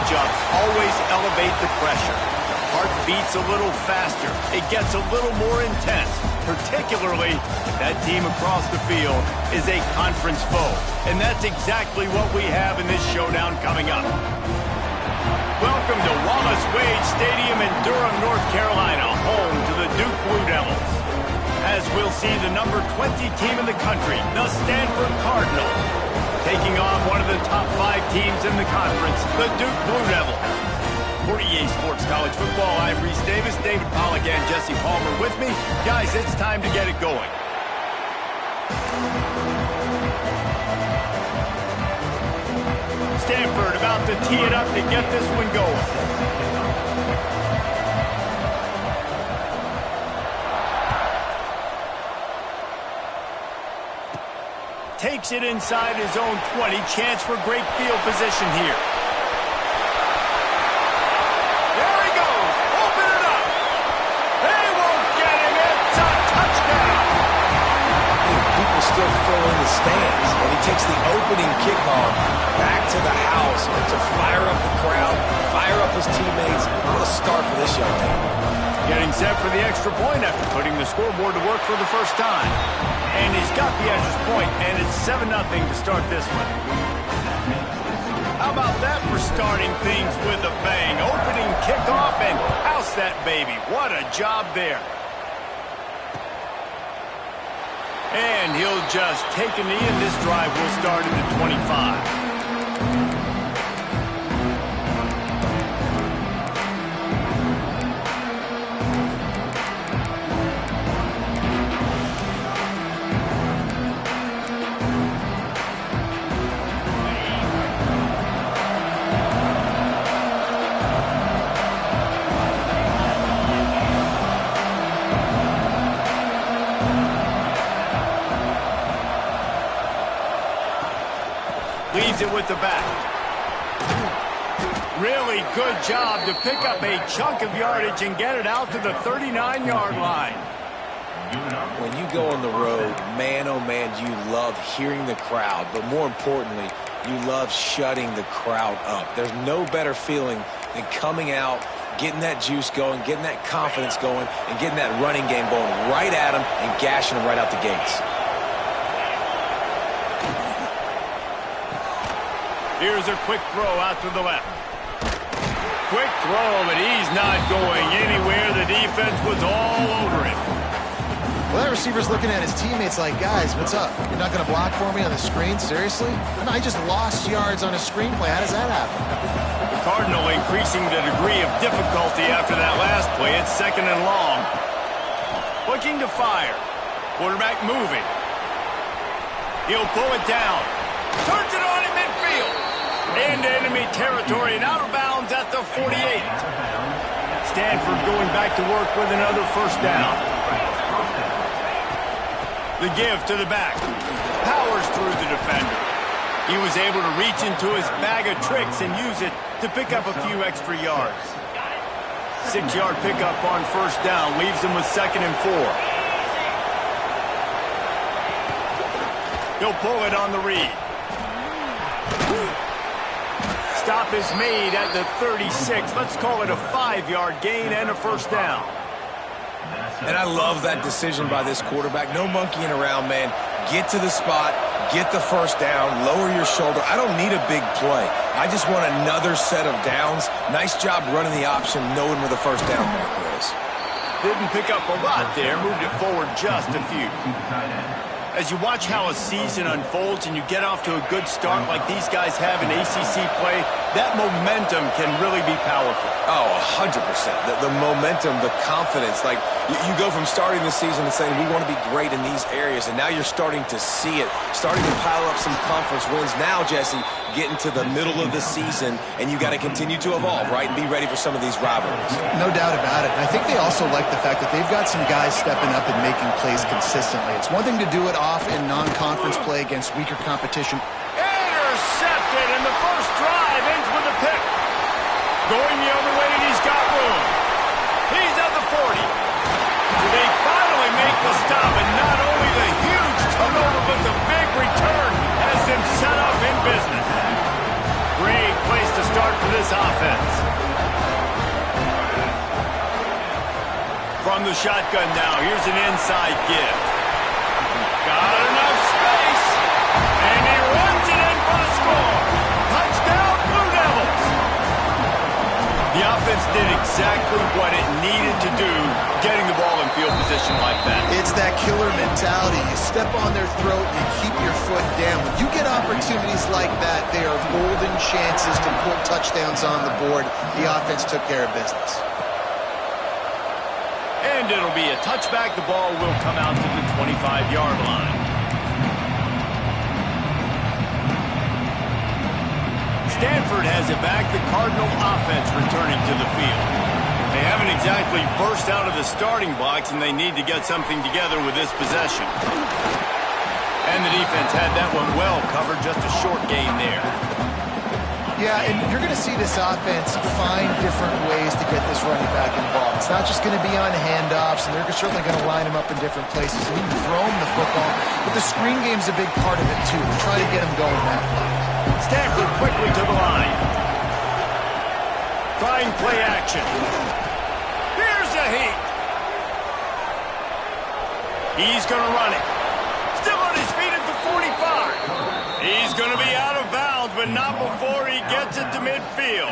matchups always elevate the pressure. The heart beats a little faster. It gets a little more intense, particularly if that team across the field is a conference foe. And that's exactly what we have in this showdown coming up. Welcome to Wallace Wade Stadium in Durham, North Carolina, home to the Duke Blue Devils. As we'll see the number 20 team in the country, the Stanford Cardinals, taking on one of the top 5 teams in the conference, the Duke Blue Devils. For EA Sports College Football, I'm Reese Davis, David Pollack, and Jesse Palmer with me. Guys, it's time to get it going. Stanford about to tee it up to get this one going. Takes it inside his own 20. Chance for great field position here. There he goes. Open it up. They won't get him. It's a touchdown. People still fill in the stands, and he takes the opening kickoff back to the house to fire up the crowd, fire up his teammates. What a start for this young man. Getting set for the extra point after putting the scoreboard to work for the first time. And he's got the extra point, and it's 7-0 to start this one. How about that for starting things with a bang? Opening kickoff and house that baby. What a job there. And he'll just take a knee, and this drive will start at the 25. Leaves it with the back. Really good job to pick up a chunk of yardage and get it out to the 39-yard line. When you go on the road, man, oh man, you love hearing the crowd. But more importantly, you love shutting the crowd up. There's no better feeling than coming out, getting that juice going, getting that confidence going, and getting that running game going right at them and gashing them right out the gates. Here's a quick throw out to the left. Quick throw, but he's not going anywhere. The defense was all over him. Well, that receiver's looking at his teammates like, guys, what's up? You're not going to block for me on the screen? Seriously? And I just lost yards on a screenplay. How does that happen? The Cardinal increasing the degree of difficulty after that last play. It's 2nd and long. Looking to fire. Quarterback moving. He'll pull it down. Turns it on in midfield. Into enemy territory and out of bounds at the 48. Stanford going back to work with another first down. The give to the back. Powers through the defender. He was able to reach into his bag of tricks and use it to pick up a few extra yards. 6-yard pickup on first down leaves him with 2nd and 4. He'll pull it on the read. Stop is made at the 36. Let's call it a 5-yard gain and a first down. And I love that decision by this quarterback. No monkeying around, man. Get to the spot, get the first down, lower your shoulder. I don't need a big play. I just want another set of downs. Nice job running the option, knowing where the first down marker is. Didn't pick up a lot there, moved it forward just a few. As you watch how a season unfolds and you get off to a good start like these guys have in ACC play, that momentum can really be powerful. Oh, 100%. The momentum, the confidence. Like, you go from starting the season and saying, we want to be great in these areas, and now you're starting to see it, starting to pile up some conference wins. Now, Jesse, getting to the middle of the season, and you got to continue to evolve, right, and be ready for some of these rivalries. No doubt about it. And I think they also like the fact that they've got some guys stepping up and making plays consistently. It's one thing to do it off in non-conference play against weaker competition. Intercepted, and the first drive ends with a pick. Going the other way, and he's got room. He's at the 40. They finally make the stop, and not only the huge turnover, but the big return has them set up in business. Great place to start for this offense. From the shotgun now, here's an inside give. Got enough space, and he runs it in for the score. Touchdown, Blue Devils. The offense did exactly what it needed to do, getting the ball in field position like that. It's that killer mentality. You step on their throat and you keep your foot down. When you get opportunities like that, they are golden chances to put touchdowns on the board. The offense took care of business. And it'll be a touchback. The ball will come out to the 25-yard line. Stanford has it back. The Cardinal offense returning to the field. They haven't exactly burst out of the starting blocks, and they need to get something together with this possession. And the defense had that one well covered. Just a short gain there. Yeah, and you're going to see this offense find different ways to get this running back involved. It's not just going to be on handoffs, and they're certainly going to line him up in different places. And you can throw him the football, but the screen game's a big part of it, too. We're trying to get him going that way. Stanford quickly to the line. Trying play action. Here's a heat. He's going to run it. Still on his feet at the 45. He's going to be out of bounds, but not before he gets it to midfield.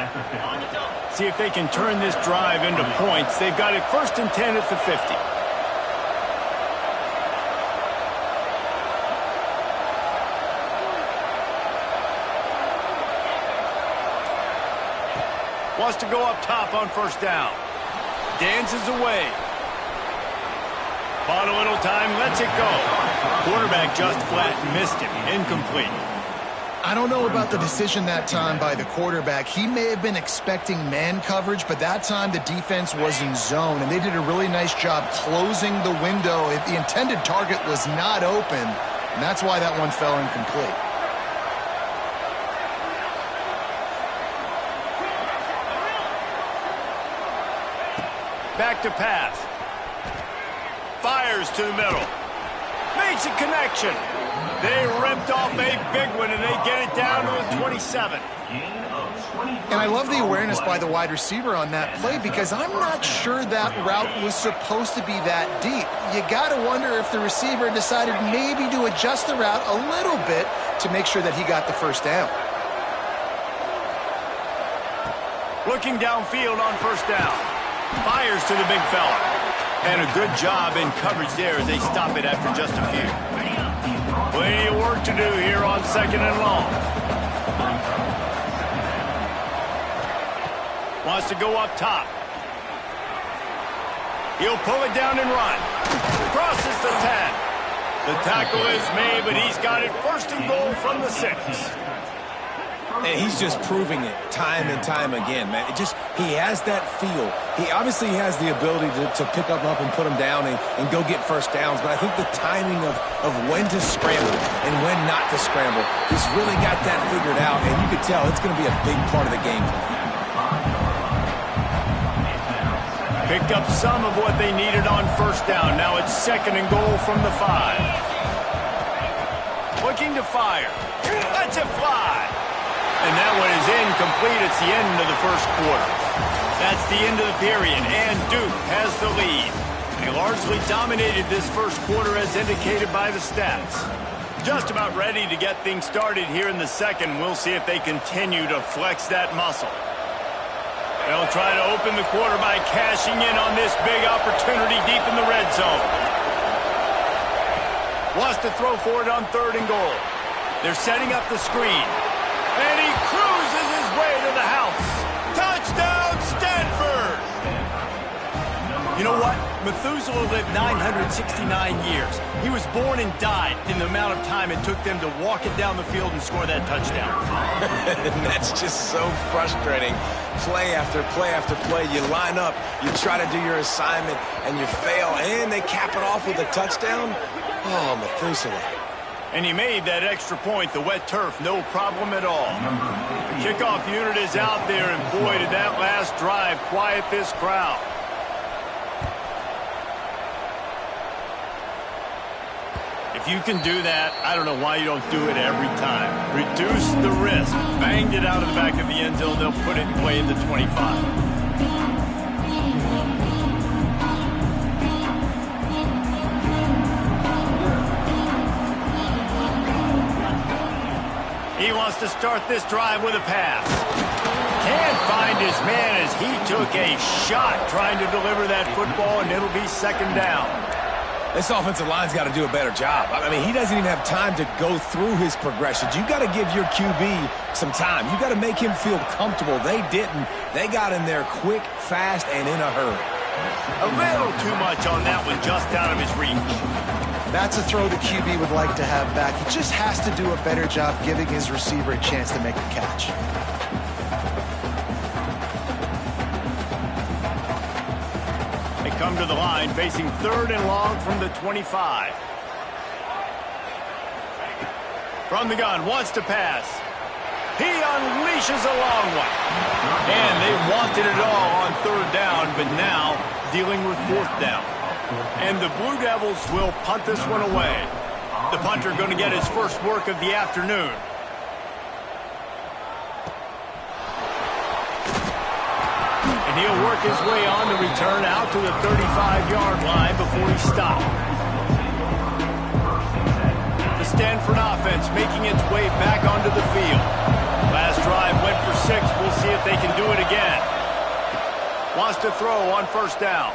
See if they can turn this drive into points. They've got it 1st and 10 at the 50. Wants to go up top on 1st down. Dances away. Bought a little time, lets it go. Quarterback just flat missed him. Incomplete. I don't know about the decision that time by the quarterback. He may have been expecting man coverage, but that time the defense was in zone, and they did a really nice job closing the window. The intended target was not open, and that's why that one fell incomplete. Back to pass. Fires to the middle. Makes a connection. They ripped off a big one, and they get it down to the 27. And I love the awareness by the wide receiver on that play, because I'm not sure that route was supposed to be that deep. You got to wonder if the receiver decided maybe to adjust the route a little bit to make sure that he got the 1st down. Looking downfield on 1st down. Fires to the big fella. And a good job in coverage there as they stop it after just a few. Plenty of work to do here on 2nd and long. Wants to go up top. He'll pull it down and run. Crosses the 10. The tackle is made, but he's got it 1st and goal from the 6. And he's just proving it time and time again, man. He has that feel. He obviously has the ability to pick up and put him down and go get 1st downs. But I think the timing of when to scramble and when not to scramble, he's really got that figured out. And you can tell it's going to be a big part of the game. Picked up some of what they needed on 1st down. Now it's 2nd and goal from the 5. Looking to fire. Lets it fly. And that one is incomplete. It's the end of the 1st quarter. That's the end of the period, and Duke has the lead. They largely dominated this 1st quarter as indicated by the stats. Just about ready to get things started here in the 2nd. We'll see if they continue to flex that muscle. They'll try to open the quarter by cashing in on this big opportunity deep in the red zone. Wants to throw for it on 3rd and goal. They're setting up the screen. And he cruises his way to the house. Touchdown, Stanford! You know what? Methuselah lived 969 years. He was born and died in the amount of time it took them to walk it down the field and score that touchdown. That's just so frustrating. Play after play after play. You line up, you try to do your assignment, and you fail, and they cap it off with a touchdown? Oh, Methuselah. And he made that extra point, the wet turf, no problem at all. The kickoff unit is out there, and boy, did that last drive quiet this crowd. If you can do that, I don't know why you don't do it every time. Reduce the risk. Banged it out of the back of the end zone. They'll put it in play at the 25. He wants to start this drive with a pass. Can't find his man as he took a shot trying to deliver that football, and it'll be second down. This offensive line's got to do a better job. I mean, he doesn't even have time to go through his progressions. You got to give your QB some time. You got to make him feel comfortable. They didn't. They got in there quick, fast, and in a hurry. A little too much on that one, just out of his reach. That's a throw the QB would like to have back. He just has to do a better job giving his receiver a chance to make a catch. They come to the line, facing 3rd and long from the 25. From the gun, wants to pass. He unleashes a long one. And they wanted it all on 3rd down, but now dealing with 4th down. And the Blue Devils will punt this one away. The punter going to get his first work of the afternoon. And he'll work his way on the return out to the 35-yard line before he stopped. The Stanford offense making its way back onto the field. Last drive went for 6. We'll see if they can do it again. Wants to throw on 1st down.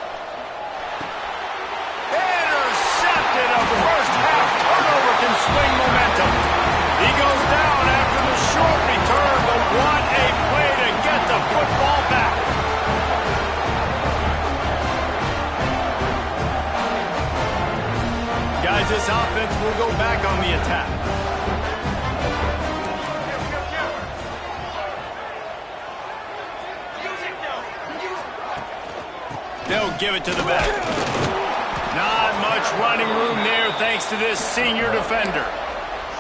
Intercepted. A first half turnover can swing momentum. He goes down after the short return, but what a play to get the football back. Guys, this offense will go back on the attack. They'll give it to the back. Not much running room there thanks to this senior defender.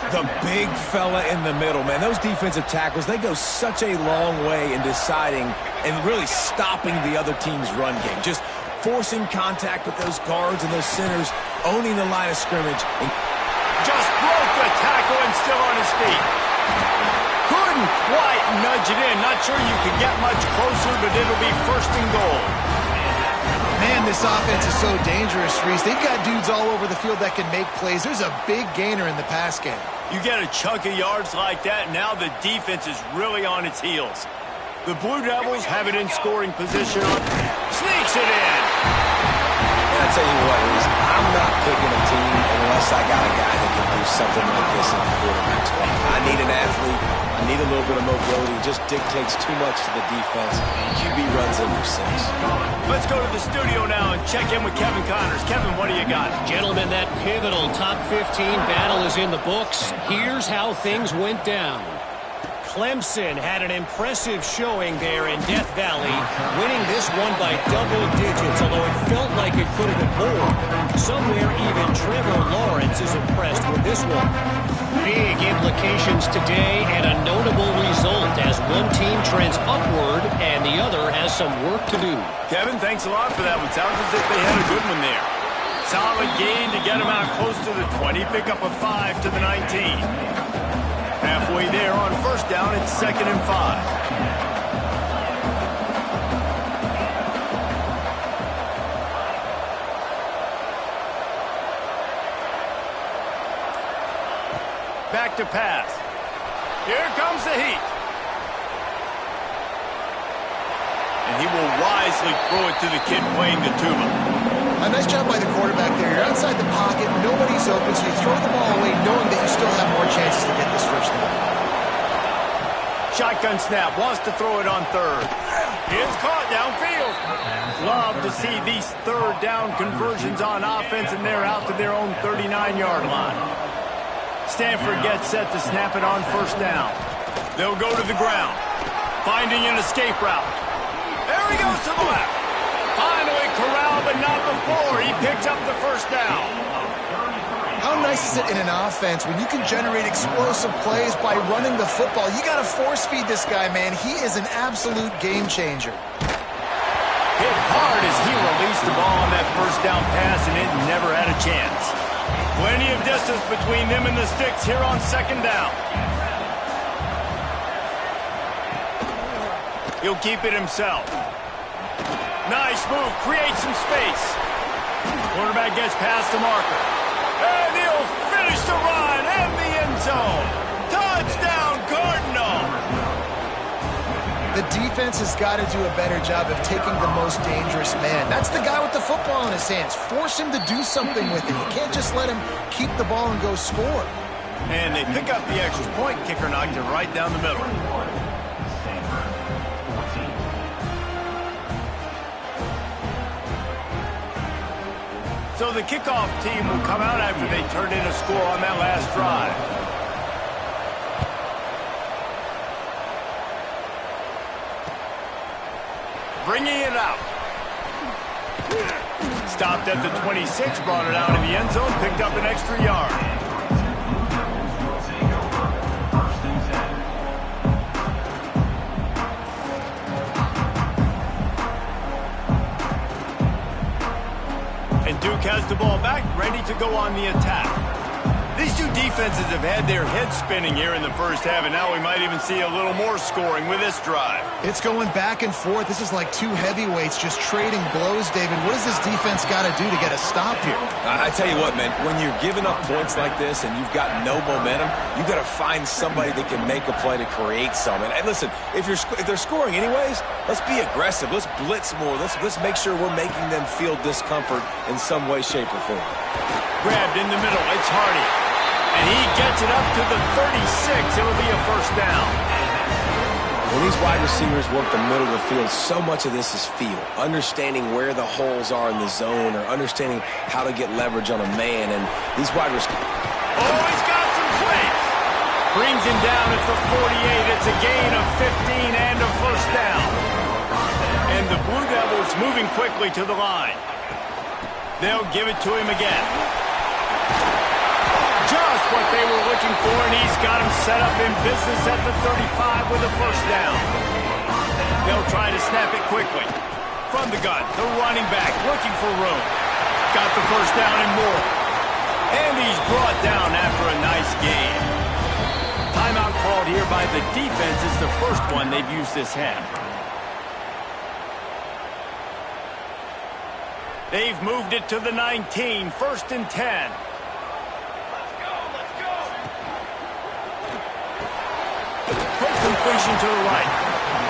The big fella in the middle, man. Those defensive tackles, they go such a long way in deciding and really stopping the other team's run game. Just forcing contact with those guards and those centers, owning the line of scrimmage. And just broke the tackle and still on his feet. Couldn't quite nudge it in. Not sure you could get much closer, but it'll be 1st and goal. Man, this offense is so dangerous, Reese. They've got dudes all over the field that can make plays. There's a big gainer in the pass game. You get a chunk of yards like that, now the defense is really on its heels. The Blue Devils have it in scoring position. Sneaks it in. And I tell you what, Reese, I'm not picking a team unless I got a guy that can do something like this in the quarterback spot. I need an athlete. I need a little bit of mobility. It just dictates too much to the defense. QB runs in for 6. Let's go to the studio now and check in with Kevin Connors. Kevin, what do you got? Gentlemen, that pivotal top 15 battle is in the books. Here's how things went down. Clemson had an impressive showing there in Death Valley, winning this one by double digits, although it felt like it could have been more. Somewhere even Trevor Lawrence is impressed with this one. Big implications today and a notable result as one team trends upward and the other has some work to do. Kevin, thanks a lot for that one. Sounds as if they had a good one there. Solid gain to get them out close to the 20, pick up a 5 to the 19. Halfway there on 1st down, it's 2nd and 5. Back to pass. Here comes the heat. And he will wisely throw it to the kid playing the tuba. A nice job by the quarterback there. You're outside the pocket, nobody's open, so you throw the ball away knowing that you still have more chances to get this 1st down. Shotgun snap, wants to throw it on 3rd. It's caught downfield. Love to see these 3rd down conversions on offense, and they're out to their own 39-yard line. Stanford gets set to snap it on 1st down. They'll go to the ground, finding an escape route. There he goes to the left. Finally corralled, but not before. He picked up the 1st down. How nice is it in an offense when you can generate explosive plays by running the football? You got to force feed this guy, man. He is an absolute game changer. Hit hard as he released the ball on that 1st down pass, and it never had a chance. Plenty of distance between them and the sticks here on 2nd down. He'll keep it himself. Nice move, creates some space. Quarterback gets past the marker. And he'll finish the run in the end zone. Touchdown, defense has got to do a better job of taking the most dangerous man. That's the guy with the football in his hands. Force him to do something with it. You can't just let him keep the ball and go score. And they pick up the extra point. Kicker knocked it right down the middle. So the kickoff team will come out after they turned in a score on that last drive. Bringing it out. Stopped at the 26, brought it out in the end zone, picked up an extra yard. And Duke has the ball back, ready to go on the attack. These two defenses have had their heads spinning here in the first half, and now we might even see a little more scoring with this drive. It's going back and forth. This is like two heavyweights just trading blows, David. What does this defense got to do to get a stop here? I tell you what, man, when you're giving up points like this and you've got no momentum, you got to find somebody that can make a play to create some. And listen, if they're scoring anyways, let's be aggressive. Let's blitz more. Let's make sure we're making them feel discomfort in some way, shape, or form. Grabbed in the middle. It's Hardy. And he gets it up to the 36. It'll be a first down. When these wide receivers work the middle of the field, so much of this is feel. Understanding where the holes are in the zone or understanding how to get leverage on a man. And these wide receivers... Oh, he's got some space. Brings him down at the 48. It's a gain of 15 and a first down. And the Blue Devils moving quickly to the line. They'll give it to him again. Just what they were looking for, and he's got him set up in business at the 35 with a first down. They'll try to snap it quickly. From the gun, the running back looking for room. Got the first down and more. And he's brought down after a nice gain. Timeout called here by the defense is the first one they've used this half. They've moved it to the 19, 1st and 10. Completion to the right.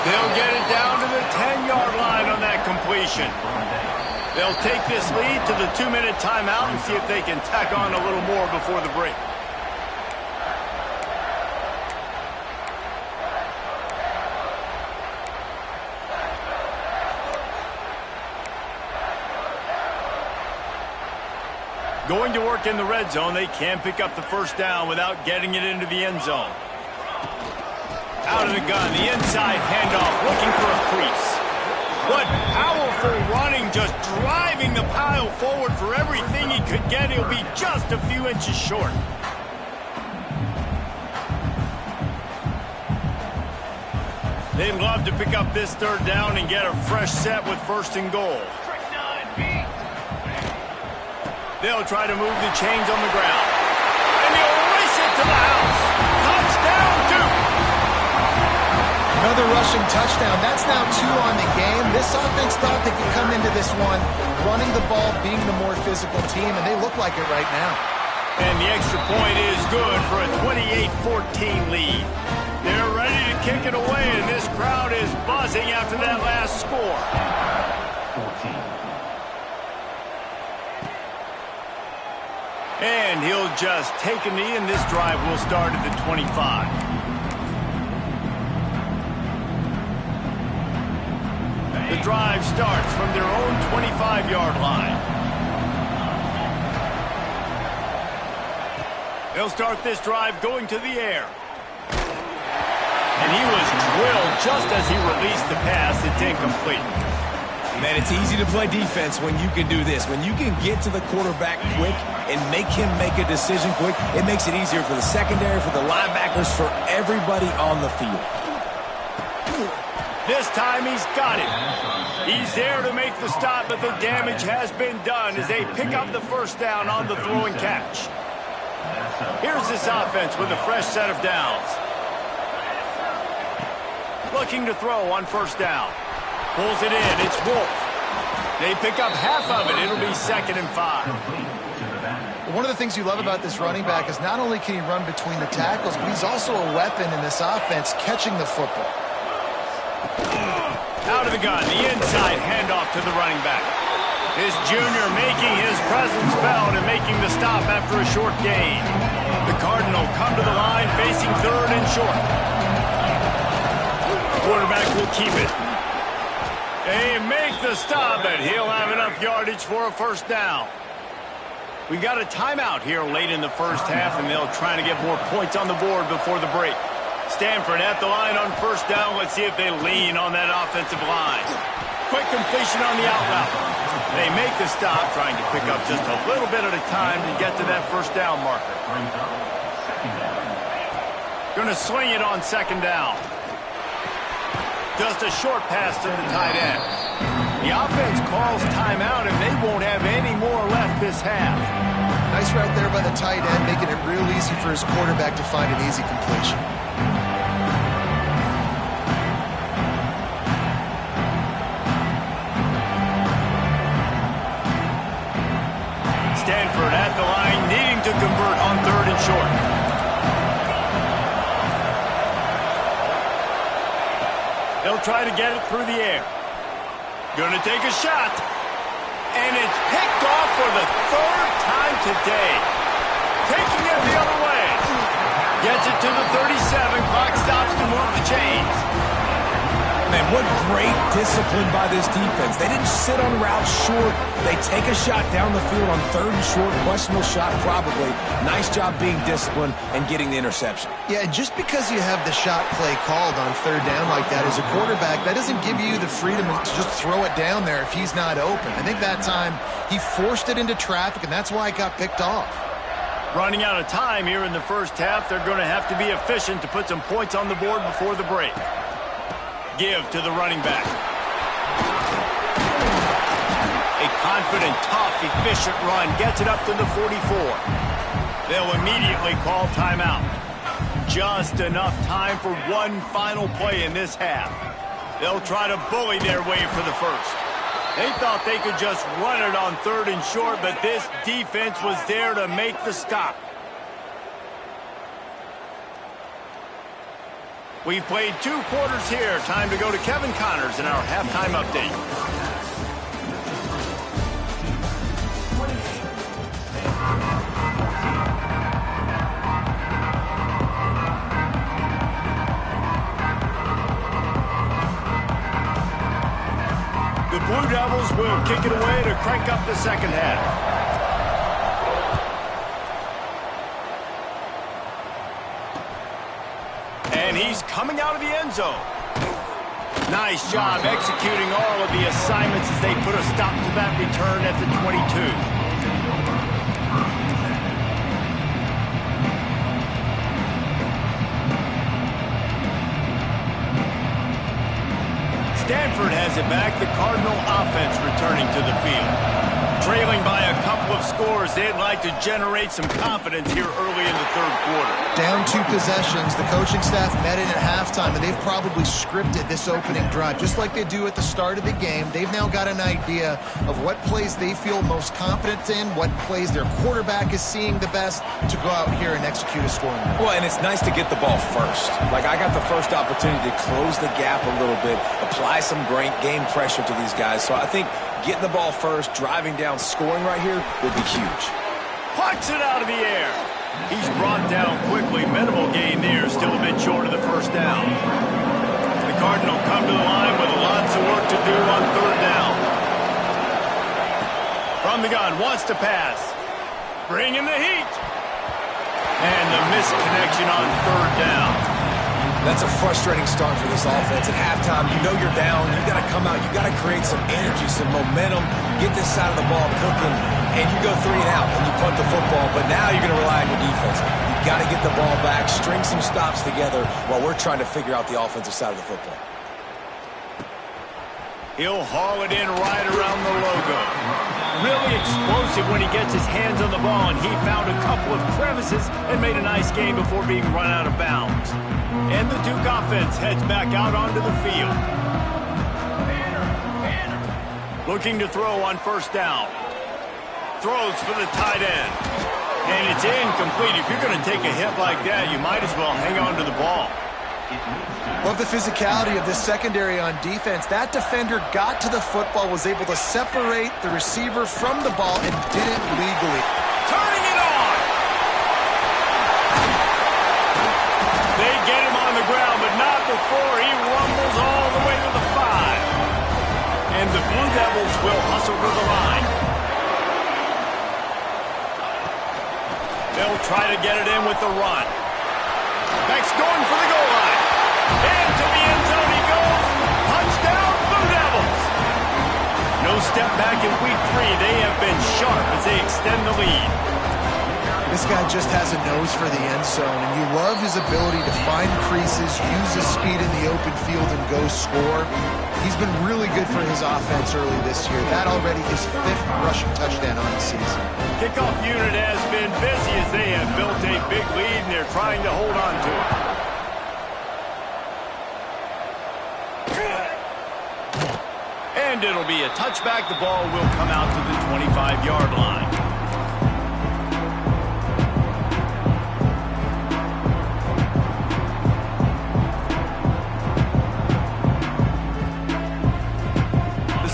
They'll get it down to the 10-yard line on that completion. They'll take this lead to the 2-minute timeout and see if they can tack on a little more before the break. Going to work in the red zone, they can pick up the first down without getting it into the end zone. Out of the gun, the inside handoff, looking for a crease. What powerful running, just driving the pile forward for everything he could get. He'll be just a few inches short. They'd love to pick up this third down and get a fresh set with 1st and goal. They'll try to move the chains on the ground. And they'll race it to the house. Touchdown, Duke! Another rushing touchdown. That's now 2 on the game. This offense thought they could come into this one running the ball, being the more physical team, and they look like it right now. And the extra point is good for a 28-14 lead. They're ready to kick it away, and this crowd is buzzing after that last score. And he'll just take a knee, and this drive will start at the 25. The drive starts from their own 25-yard line. They'll start this drive going to the air. And he was drilled just as he released the pass. It's incomplete. Man, it's easy to play defense when you can do this. When you can get to the quarterback quick and make him make a decision quick, it makes it easier for the secondary, for the linebackers, for everybody on the field. This time he's got it. He's there to make the stop, but the damage has been done as they pick up the first down on the throw and catch. Here's this offense with a fresh set of downs. Looking to throw on 1st down. Pulls it in. It's Wolf. They pick up half of it. It'll be 2nd and 5. One of the things you love about this running back is not only can he run between the tackles, but he's also a weapon in this offense catching the football. Out of the gun, the inside handoff to the running back. This junior making his presence felt and making the stop after a short gain. The Cardinal come to the line facing third and short. Quarterback will keep it. They make the stop, but he'll have enough yardage for a first down. We got a timeout here late in the first half, and they'll try to get more points on the board before the break. Stanford at the line on first down. Let's see if they lean on that offensive line. Quick completion on the out route. They make the stop, trying to pick up just a little bit at a time to get to that first down marker. Going to swing it on second down. Just a short pass to the tight end. The offense calls timeout, and they won't have any more left this half. Nice route there by the tight end, making it real easy for his quarterback to find an easy completion. Stanford at the line, needing to convert on third and short. They'll try to get it through the air. Going to take a shot. And it's picked off for the third time today. Taking it the other way. Gets it to the 37. Clock stops to move the chains. Man, what great discipline by this defense. They didn't sit on routes short. They take a shot down the field on third and short. Questionable shot, probably. Nice job being disciplined and getting the interception. Yeah, just because you have the shot play called on third down like that as a quarterback, that doesn't give you the freedom to just throw it down there if he's not open. I think that time he forced it into traffic, and that's why it got picked off. Running out of time here in the first half, they're going to have to be efficient to put some points on the board before the break. Give to the running back. A confident, tough, efficient run gets it up to the 44. They'll immediately call timeout. Just enough time for one final play in this half. They'll try to bully their way for the first. They thought they could just run it on third and short, but this defense was there to make the stop. We've played 2 quarters here. Time to go to Kevin Connors in our halftime update. The Blue Devils will kick it away to crank up the second half. And he's coming out of the end zone. Nice job executing all of the assignments as they put a stop to that return at the 22. Stanford has it back. The Cardinal offense returning to the field. Trailing by a couple of scores, they'd like to generate some confidence here early in the third quarter. Down 2 possessions, the coaching staff met in at halftime, and they've probably scripted this opening drive. Just like they do at the start of the game, they've now got an idea of what plays they feel most confident in, what plays their quarterback is seeing the best to go out here and execute a scoring drive. Well, and it's nice to get the ball first. Like, I got the first opportunity to close the gap a little bit, apply some great game pressure to these guys. So I think getting the ball first, driving down, scoring right here will be huge. Pucks it out of the air. He's brought down quickly. Minimal gain there. Still a bit short of the first down. The Cardinal come to the line with lots of work to do on third down. From the gun, wants to pass. Bringing the heat. And the misconnection on third down. That's a frustrating start for this offense. At halftime, you know you're down. You got to come out. You got to create some energy, some momentum, get this side of the ball cooking, and you go 3 and out and you punt the football. But now you're going to rely on your defense. You got to get the ball back, string some stops together while we're trying to figure out the offensive side of the football. He'll haul it in right around the logo. Really explosive when he gets his hands on the ball, and he found a couple of crevices and made a nice game before being run out of bounds. And the Duke offense heads back out onto the field. Looking to throw on first down. Throws for the tight end. And it's incomplete. If you're going to take a hit like that, you might as well hang on to the ball. Love the physicality of this secondary on defense. That defender got to the football, was able to separate the receiver from the ball, and did it legally. Turning it on! They get him on the ground, but not before he rumbles all the way to the 5. And the Blue Devils will hustle to the line. They'll try to get it in with the run. Beck's going for the goal line. And to the end zone he goes. Touchdown, Blue Devils. No step back in week 3. They have been sharp as they extend the lead. This guy just has a nose for the end zone, and you love his ability to find creases, use his speed in the open field, and go score. He's been really good for his offense early this year. That already his 5th rushing touchdown on the season. Kickoff unit has been busy as they have built a big lead, and they're trying to hold on to it. And it'll be a touchback. The ball will come out to the 25-yard line.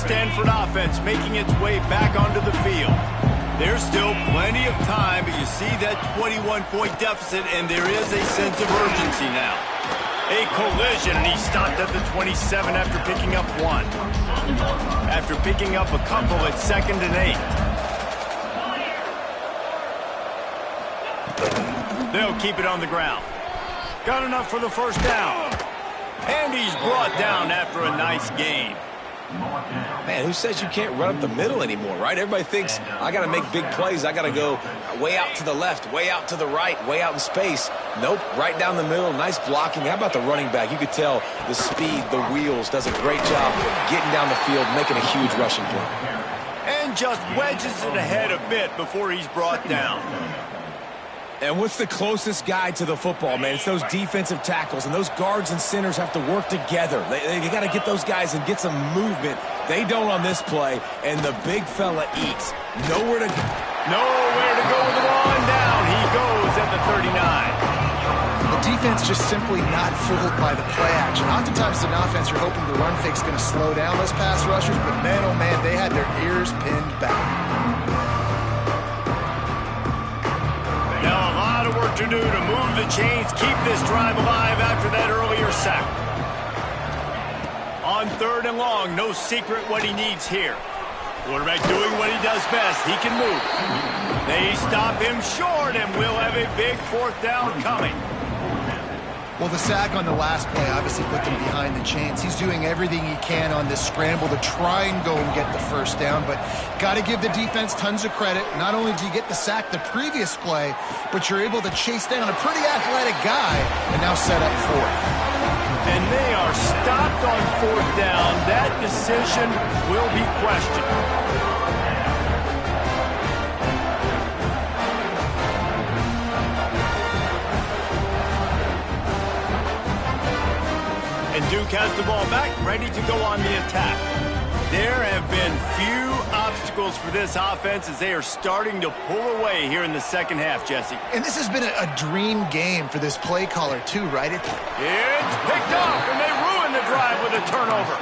Stanford offense making its way back onto the field. There's still plenty of time, but you see that 21-point deficit, and there is a sense of urgency now. A collision, and he stopped at the 27 after picking up 1. After picking up a couple at 2nd and 8. They'll keep it on the ground. Got enough for the first down. And he's brought down after a nice gain. Man, who says you can't run up the middle anymore, right? Everybody thinks, I got to make big plays. I got to go way out to the left, way out to the right, way out in space. Nope, right down the middle, nice blocking. How about the running back? You could tell the speed, the wheels, does a great job getting down the field, making a huge rushing play. And just wedges it ahead a bit before he's brought down. And what's the closest guy to the football, man? It's those defensive tackles, and those guards and centers have to work together. They got to get those guys and get some movement. They don't on this play, and the big fella eats. Nowhere to go. Nowhere to go with the ball, and down he goes at the 39. The defense just simply not fooled by the play action. Oftentimes, as an offense, you're hoping the run fake's going to slow down those pass rushers, but man, oh man, they had their ears pinned back. Now a lot of work to do to move the chains, keep this drive alive after that earlier sack. On 3rd and long, no secret what he needs here. Quarterback doing what he does best. He can move. They stop him short, and we'll have a big 4th down coming. Well, the sack on the last play obviously put them behind the chains. He's doing everything he can on this scramble to try and go and get the first down, but got to give the defense tons of credit. Not only do you get the sack the previous play, but you're able to chase down a pretty athletic guy and now set up 4th. And they are stopped on 4th down. That decision will be questioned. And Duke has the ball back, ready to go on the attack. There have been few obstacles for this offense as they are starting to pull away here in the 2nd half, Jesse. And this has been a dream game for this play caller, too, right? It's picked off, and they ruin the drive with a turnover.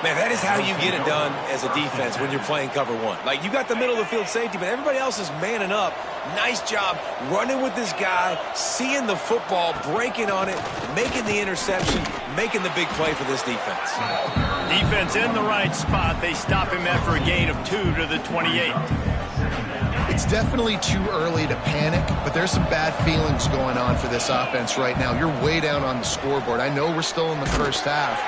Man, that is how you get it done as a defense when you're playing cover 1. Like, you got the middle of the field safety, but everybody else is manning up. Nice job running with this guy, seeing the football, breaking on it, making the interception, making the big play for this defense. Defense in the right spot. They stop him after a gain of 2 to the 28. It's definitely too early to panic, but there's some bad feelings going on for this offense right now. You're way down on the scoreboard. I know we're still in the first half.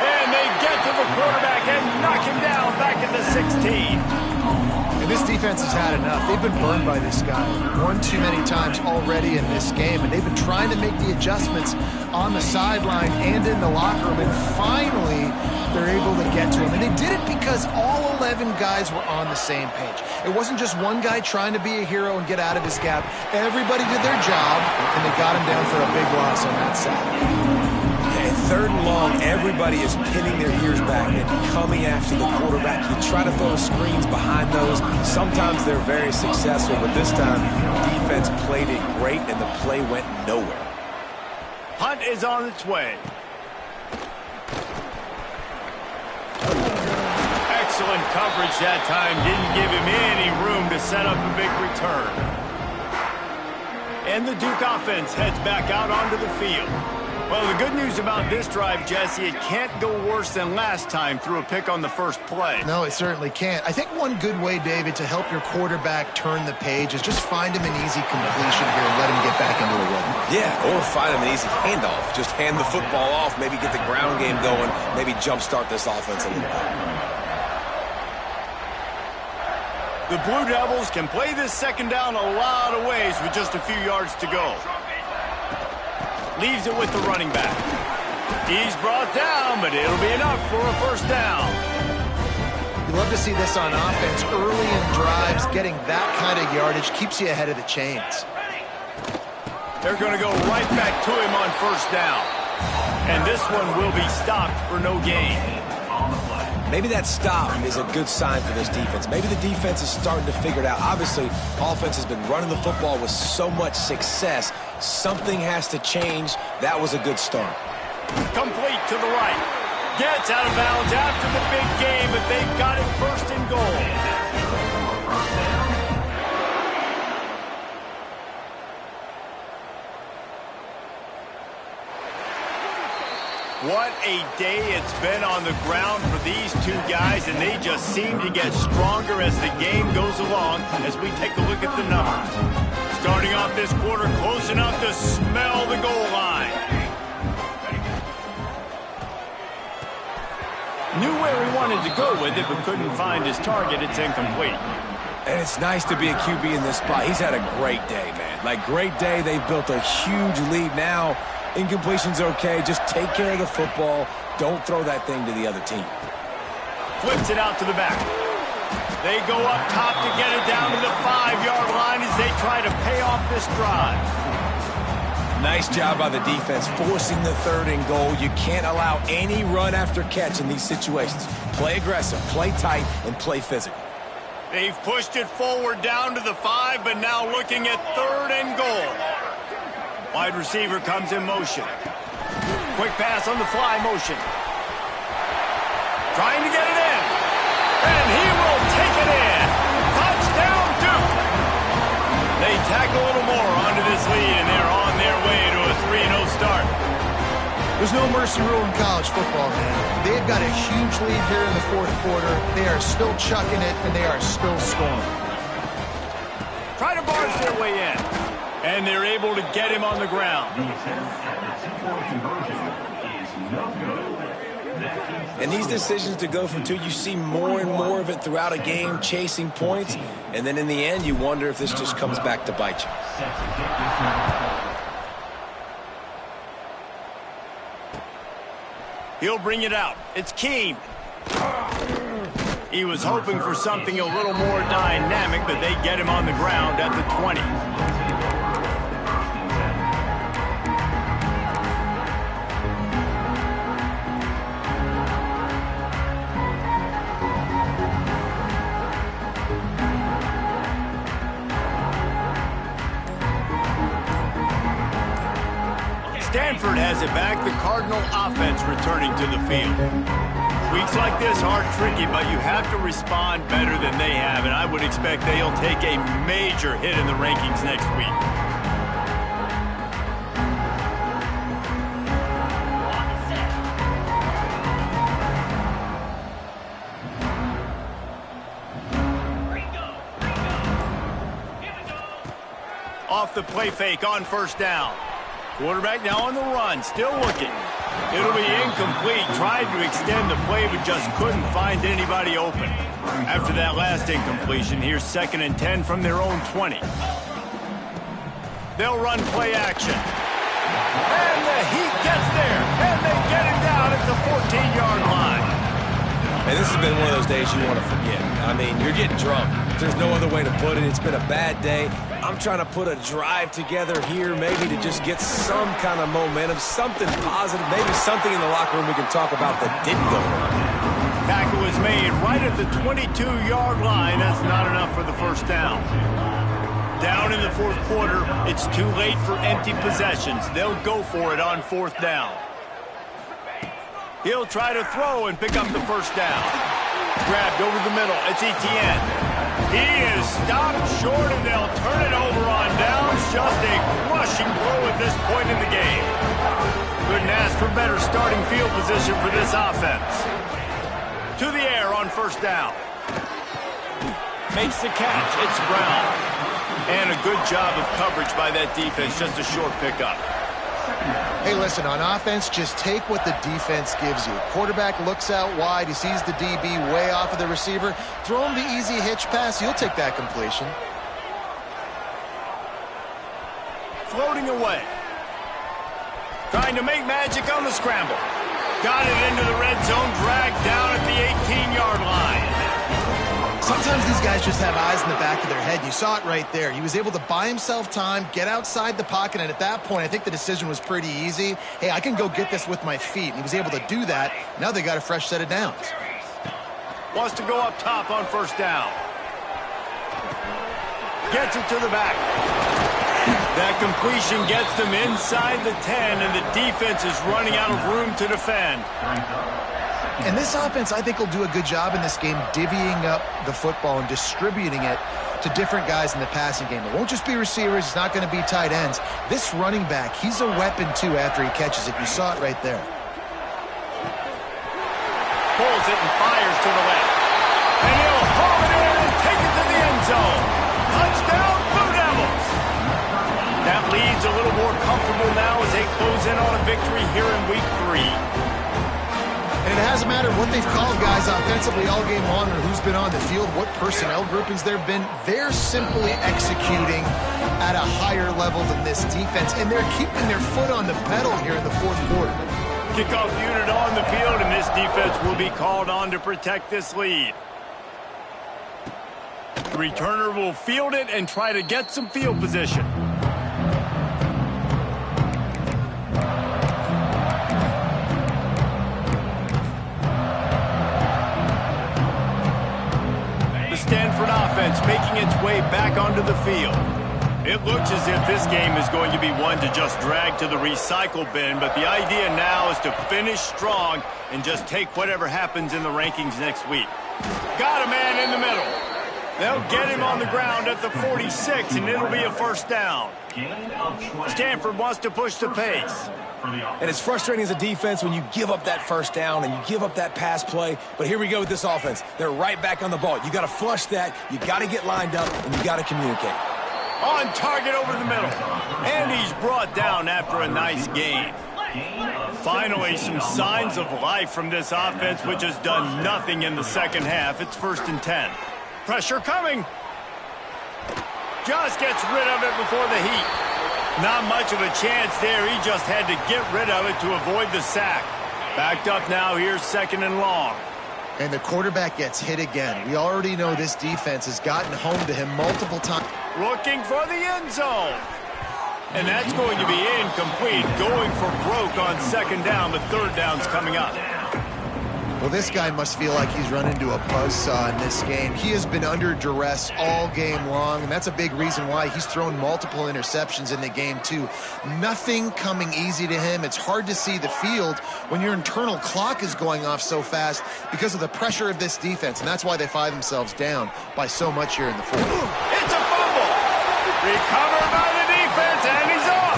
And they get to the quarterback and knock him down back at the 16. And this defense has had enough. They've been burned by this guy one too many times already in this game, and they've been trying to make the adjustments on the sideline and in the locker room, and finally they're able to get to him. And they did it because all 11 guys were on the same page. It wasn't just one guy trying to be a hero and get out of his gap. Everybody did their job, and they got him down for a big loss on that sack. 3rd and long, everybody is pinning their ears back and coming after the quarterback. You try to throw screens behind those. Sometimes they're very successful, but this time, defense played it great, and the play went nowhere. punt is on its way. Excellent coverage that time. Didn't give him any room to set up a big return. And the Duke offense heads back out onto the field. Well, the good news about this drive, Jesse, it can't go worse than last time through a pick on the first play. No, it certainly can't. I think one good way, David, to help your quarterback turn the page is just find him an easy completion here and let him get back into the rhythm. Yeah, or find him an easy handoff. Just hand the football off, maybe get the ground game going, maybe jumpstart this offense a little bit. The Blue Devils can play this second down a lot of ways with just a few yards to go. Leaves it with the running back. He's brought down, but it'll be enough for a first down. You love to see this on offense. Early in drives, getting that kind of yardage keeps you ahead of the chains. They're going to go right back to him on first down. And this one will be stopped for no gain. Maybe that stop is a good sign for this defense. Maybe the defense is starting to figure it out. Obviously, offense has been running the football with so much success. Something has to change. That was a good start. Complete to the right. Gets out of bounds after the big game, but they've got it first and goal. What a day it's been on the ground for these two guys, and they just seem to get stronger as the game goes along as we take a look at the numbers. Starting off this quarter close enough to smell the goal line. Knew where he wanted to go with it, but couldn't find his target. It's incomplete. And it's nice to be a QB in this spot. He's had a great day, man. Like, great day. They've built a huge lead now. Incompletion's okay. Just take care of the football. Don't throw that thing to the other team. Flips it out to the back. They go up top to get it down to the 5-yard line as they try to pay off this drive. Nice job by the defense forcing the third and goal. You can't allow any run after catch in these situations. Play aggressive, play tight, and play physical. They've pushed it forward down to the 5, but now looking at third and goal. Wide receiver comes in motion. Quick pass on the fly motion. Trying to get it in. And he will take it in. Touchdown, Duke. They tack a little more onto this lead, and they're on their way to a 3-0 start. There's no mercy rule in college football, man. They've got a huge lead here in the fourth quarter. They are still chucking it, and they are still scoring. Try to barge their way in. And they're able to get him on the ground. And these decisions to go for two, you see more and more of it throughout a game, chasing points. And then in the end, you wonder if this just comes back to bite you. He'll bring it out. It's Keene. He was hoping for something a little more dynamic, but they get him on the ground at the 20. Stanford has it back. The Cardinal offense returning to the field. Weeks like this are tricky, but you have to respond better than they have, and I would expect they'll take a major hit in the rankings next week. Off the play fake on first down. Quarterback now on the run, still looking. It'll be incomplete. Tried to extend the play, but just couldn't find anybody open. After that last incompletion, here's 2nd and 10 from their own 20. They'll run play action. And the Heat gets there, and they get him down at the 14-yard line. And this has been one of those days you want to forget. I mean, you're getting drunk. There's no other way to put it. It's been a bad day. I'm trying to put a drive together here, maybe to just get some kind of momentum, something positive, maybe something in the locker room we can talk about that didn't go wrong. Tackle is made right at the 22-yard line. That's not enough for the first down. down in the fourth quarter. It's too late for empty possessions. They'll go for it on fourth down. He'll try to throw and pick up the first down. Grabbed over the middle. It's Etienne. He is stopped short, and they'll turn it over on downs. Just a crushing blow at this point in the game. Couldn't ask for better starting field position for this offense. To the air on first down. Makes the catch. It's Brown. And a good job of coverage by that defense. Just a short pickup. Hey, listen, on offense, just take what the defense gives you. Quarterback looks out wide. He sees the DB way off of the receiver. Throw him the easy hitch pass. You'll take that completion. Floating away. Trying to make magic on the scramble. Got it into the red zone, dragged down at the 18-yard line. Sometimes these guys just have eyes in the back of their head. You saw it right there. He was able to buy himself time, get outside the pocket, and at that point, I think the decision was pretty easy. Hey, I can go get this with my feet. And he was able to do that. Now they got a fresh set of downs. Wants to go up top on first down. Gets it to the back. That completion gets them inside the 10, and the defense is running out of room to defend. And this offense, I think, will do a good job in this game divvying up the football and distributing it to different guys in the passing game. It won't just be receivers. It's not going to be tight ends. This running back, he's a weapon, too, after he catches it. You saw it right there. Pulls it and fires to the left. And he'll haul it in and take it to the end zone. Touchdown, Blue Devils. That lead's a little more comfortable now as they close in on a victory here in Week 3. And it hasn't mattered what they've called guys offensively all game long or who's been on the field, what personnel groupings there have been. They're simply executing at a higher level than this defense, and they're keeping their foot on the pedal here in the fourth quarter. Kickoff unit on the field, and this defense will be called on to protect this lead. The returner will field it and try to get some field position. Stanford offense making its way back onto the field. It looks as if this game is going to be one to just drag to the recycle bin, but the idea now is to finish strong and just take whatever happens in the rankings next week. Got a man in the middle. They'll get him on the ground at the 46, and it'll be a first down. Stanford wants to push the pace. And it's frustrating as a defense when you give up that first down and you give up that pass play. But here we go with this offense. They're right back on the ball. You got to flush that. You got to get lined up, and you got to communicate. On target over the middle. And he's brought down after a nice gain. Finally, some signs of life from this offense, which has done nothing in the second half. It's 1st and 10. Pressure coming. Just gets rid of it before the heat. Not much of a chance there. He just had to get rid of it to avoid the sack. Backed up now. Here's 2nd and long. And the quarterback gets hit again. We already know this defense has gotten home to him multiple times. Looking for the end zone. And that's going to be incomplete. Going for broke on 2nd down. The 3rd down's coming up. Well, this guy must feel like he's run into a buzzsaw in this game. He has been under duress all game long, and that's a big reason why he's thrown multiple interceptions in the game, too. Nothing coming easy to him. It's hard to see the field when your internal clock is going off so fast because of the pressure of this defense, and that's why they find themselves down by so much here in the fourth. It's a fumble. Recovered by the defense, and he's off.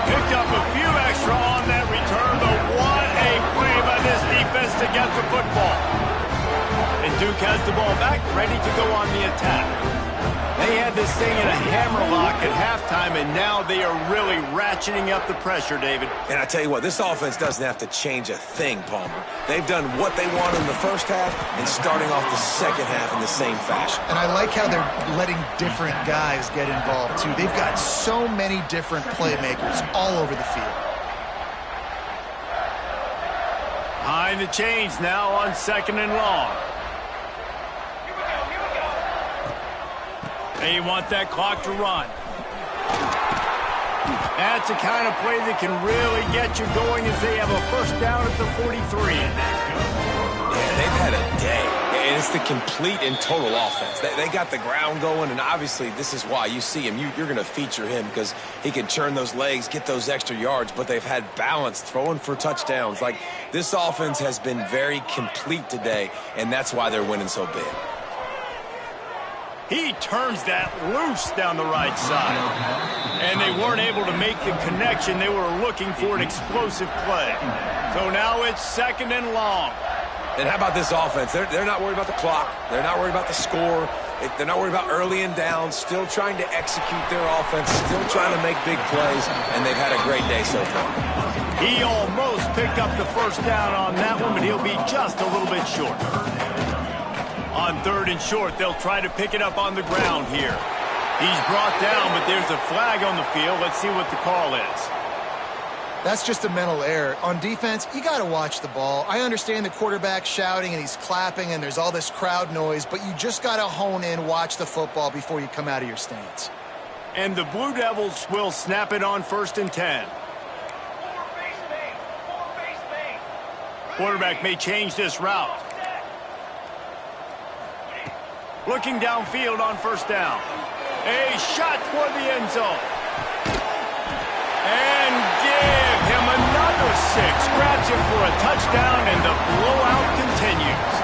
Picked up a few extra on that return, but what a play by this defense to get the football. And Duke has the ball back, ready to go on the attack. They had this thing in a hammerlock at halftime, and now they are really ratcheting up the pressure, David. And I tell you what, this offense doesn't have to change a thing, Palmer. They've done what they wanted in the first half and starting off the second half in the same fashion. And I like how they're letting different guys get involved, too. They've got so many different playmakers all over the field. Behind the chains now on 2nd and long. They want that clock to run. That's the kind of play that can really get you going as they have a first down at the 43. Yeah, they've had a day. And it's the complete and total offense. They got the ground going, and obviously this is why you see him. You're going to feature him because he can churn those legs, get those extra yards, but they've had balance, throwing for touchdowns. Like, this offense has been very complete today, and that's why they're winning so big. He turns that loose down the right side. And they weren't able to make the connection. They were looking for an explosive play. So now it's 2nd and long. And how about this offense? They're not worried about the clock. They're not worried about the score. They're not worried about early and down. Still trying to execute their offense. Still trying to make big plays. And they've had a great day so far. He almost picked up the first down on that one, but he'll be just a little bit short. On 3rd and short, they'll try to pick it up on the ground here. He's brought down, but there's a flag on the field. Let's see what the call is. That's just a mental error. On defense, you got to watch the ball. I understand the quarterback shouting and he's clapping and there's all this crowd noise, but you just got to hone in, watch the football before you come out of your stance. And the Blue Devils will snap it on 1st and 10. Quarterback may change this route. Looking downfield on 1st down. A shot toward the end zone. And give him another 6. Grabs him for a touchdown, and the blowout continues.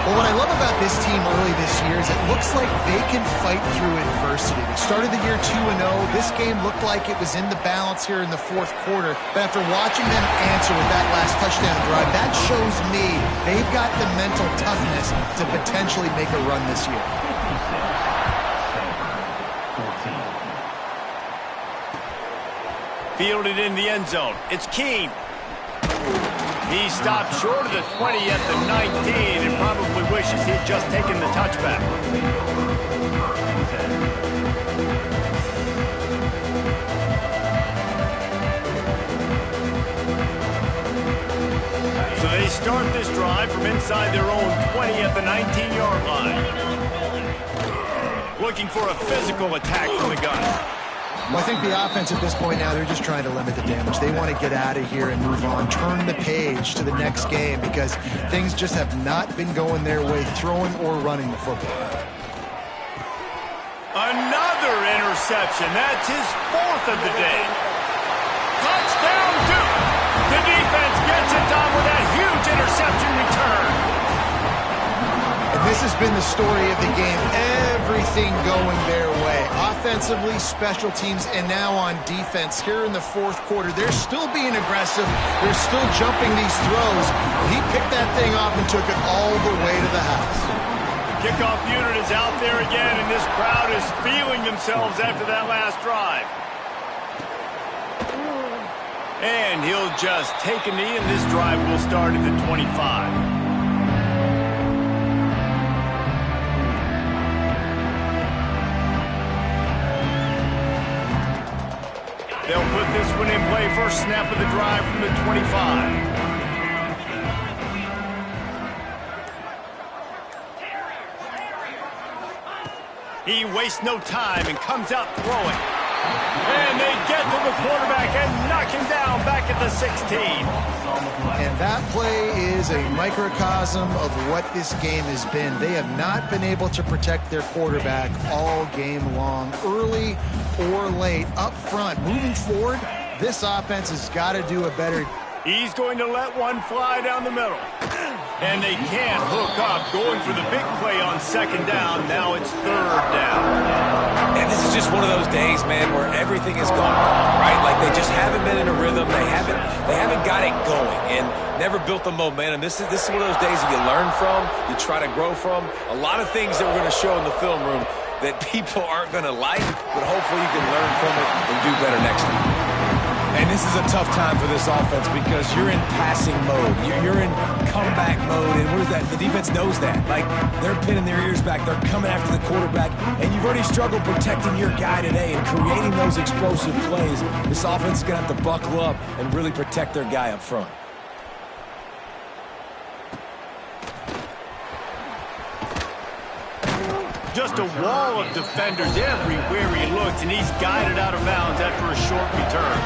Well, what I love about this team early this year is it looks like they can fight through adversity. They started the year 2-0. This game looked like it was in the balance here in the 4th quarter. But after watching them answer with that last touchdown drive, that shows me they've got the mental toughness to potentially make a run this year. Fielded in the end zone. It's Keene. He stopped short of the 20 at the 19 and probably wishes he'd just taken the touchback. So they start this drive from inside their own 20 at the 19-yard line. Looking for a physical attack from the gun. Well, I think the offense at this point now, they're just trying to limit the damage. They want to get out of here and move on, turn the page to the next game because things just have not been going their way, throwing or running the football. Another interception. That's his 4th of the day. Touchdown, Duke. The defense gets it done with that huge interception return. And this has been the story of the game. Everything going their way. Offensively, special teams, and now on defense. Here in the 4th quarter, they're still being aggressive. They're still jumping these throws. He picked that thing off and took it all the way to the house. Kickoff unit is out there again, and this crowd is feeling themselves after that last drive. And he'll just take a knee, and this drive will start at the 25. They'll put this one in play. First snap of the drive from the 25. He wastes no time and comes out throwing. And they get to the quarterback and knock him down back at the 16. And that play is a microcosm of what this game has been. They have not been able to protect their quarterback all game long, early or late, up front. Moving forward, this offense has got to do a better. He's going to let one fly down the middle. And they can't hook up, going for the big play on 2nd down. Now it's 3rd down. And this is just one of those days, man, where everything has gone wrong, right? Like they just haven't been in a rhythm. They haven't got it going and never built the momentum. This is one of those days that you learn from, you try to grow from. A lot of things that we're going to show in the film room that people aren't going to like, but hopefully you can learn from it and do better next time. And this is a tough time for this offense because you're in passing mode. You're in comeback mode, and what is that? The defense knows that. Like, they're pinning their ears back. They're coming after the quarterback, and you've already struggled protecting your guy today and creating those explosive plays. This offense is going to have to buckle up and really protect their guy up front. Just a wall of defenders everywhere he looks, and he's guided out of bounds after a short return.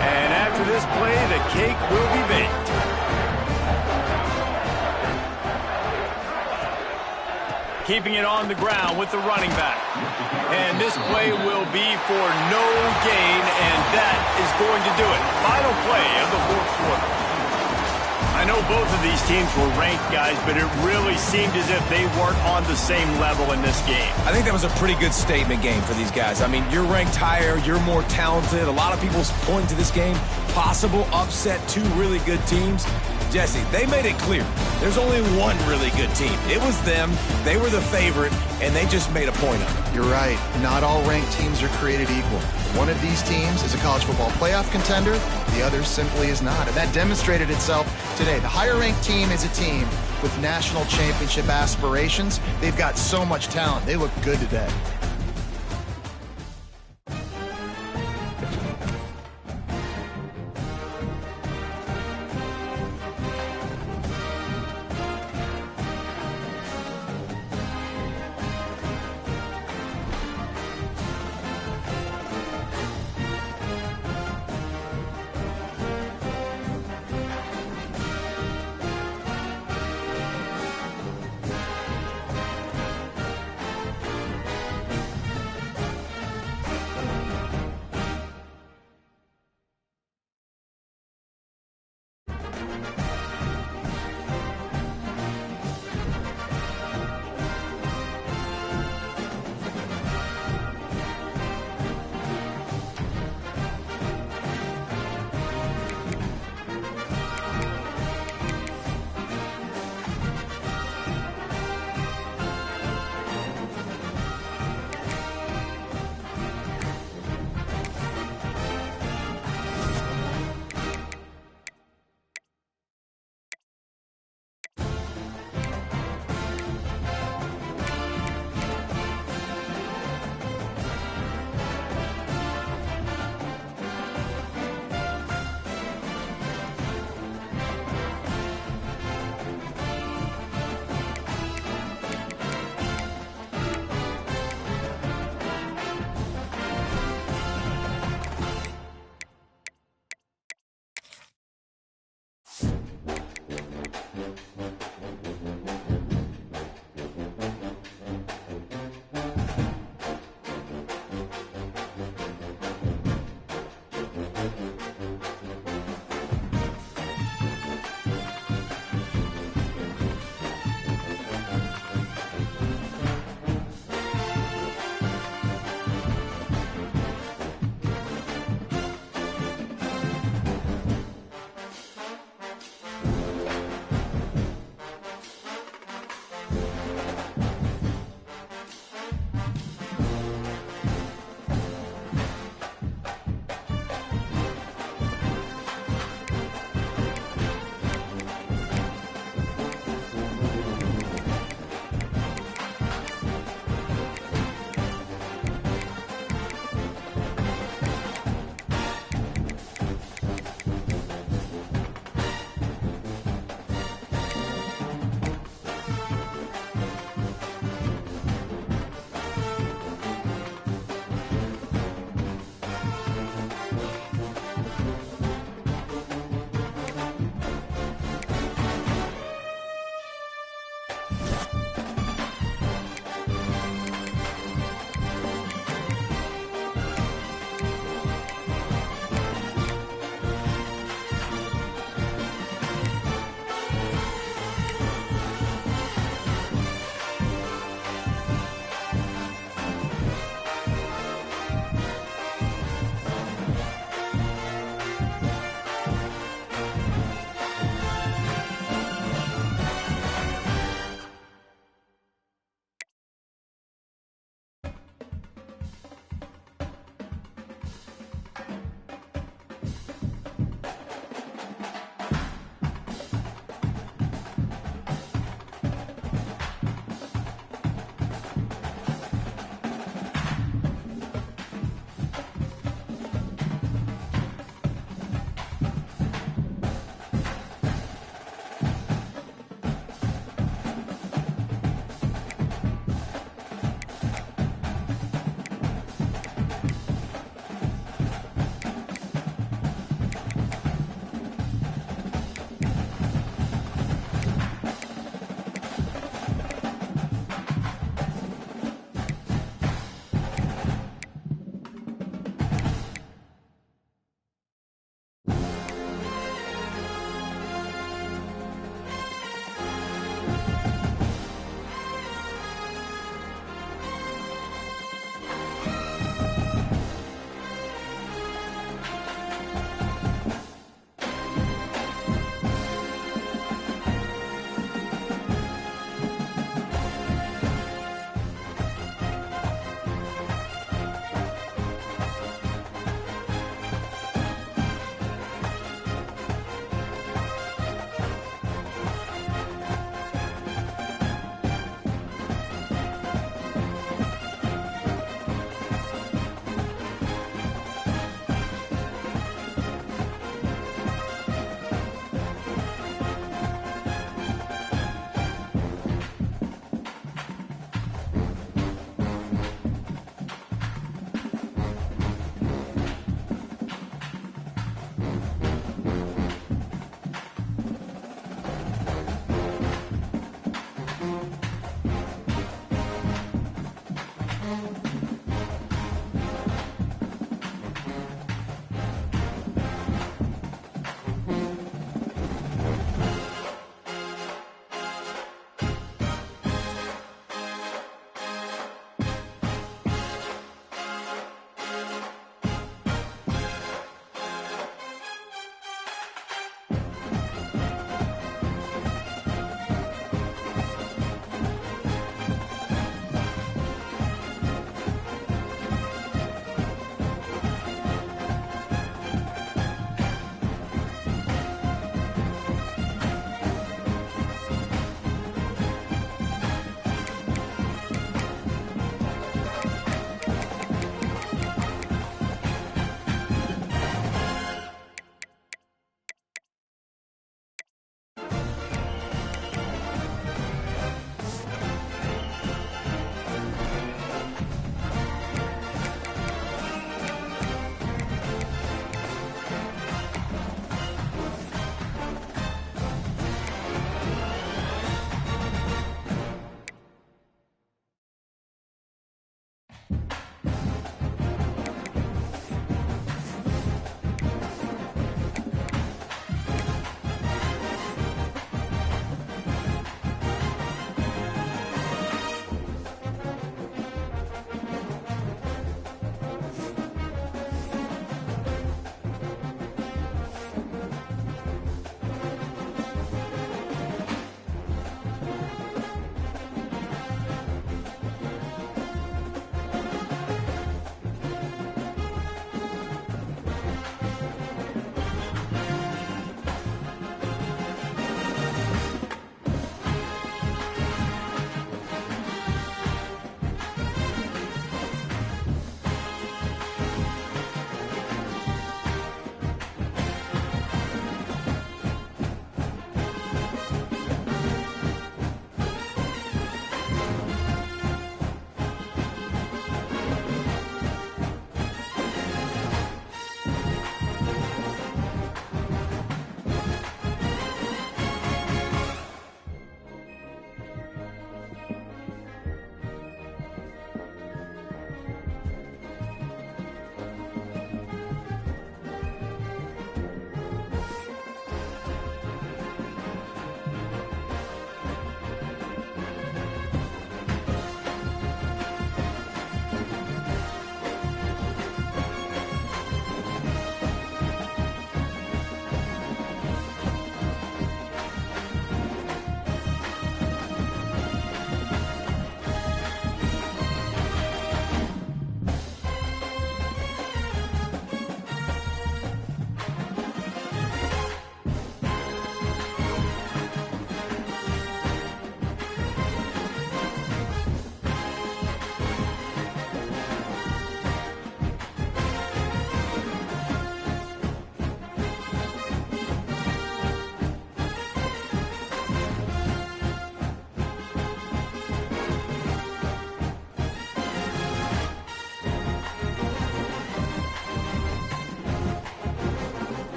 And after this play, the cake will be baked. keeping it on the ground with the running back. And this play will be for no gain, and that is going to do it. Final play of the fourth quarter. I know both of these teams were ranked, guys, but it really seemed as if they weren't on the same level in this game. I think that was a pretty good statement game for these guys. I mean, you're ranked higher, you're more talented. A lot of people point to this game, possible upset, two really good teams. Jesse, they made it clear. There's only one really good team. It was them. They were the favorite, and they just made a point of it. You're right. Not all ranked teams are created equal. One of these teams is a college football playoff contender. The other simply is not. And that demonstrated itself today. The higher-ranked team is a team with national championship aspirations. They've got so much talent. They look good today.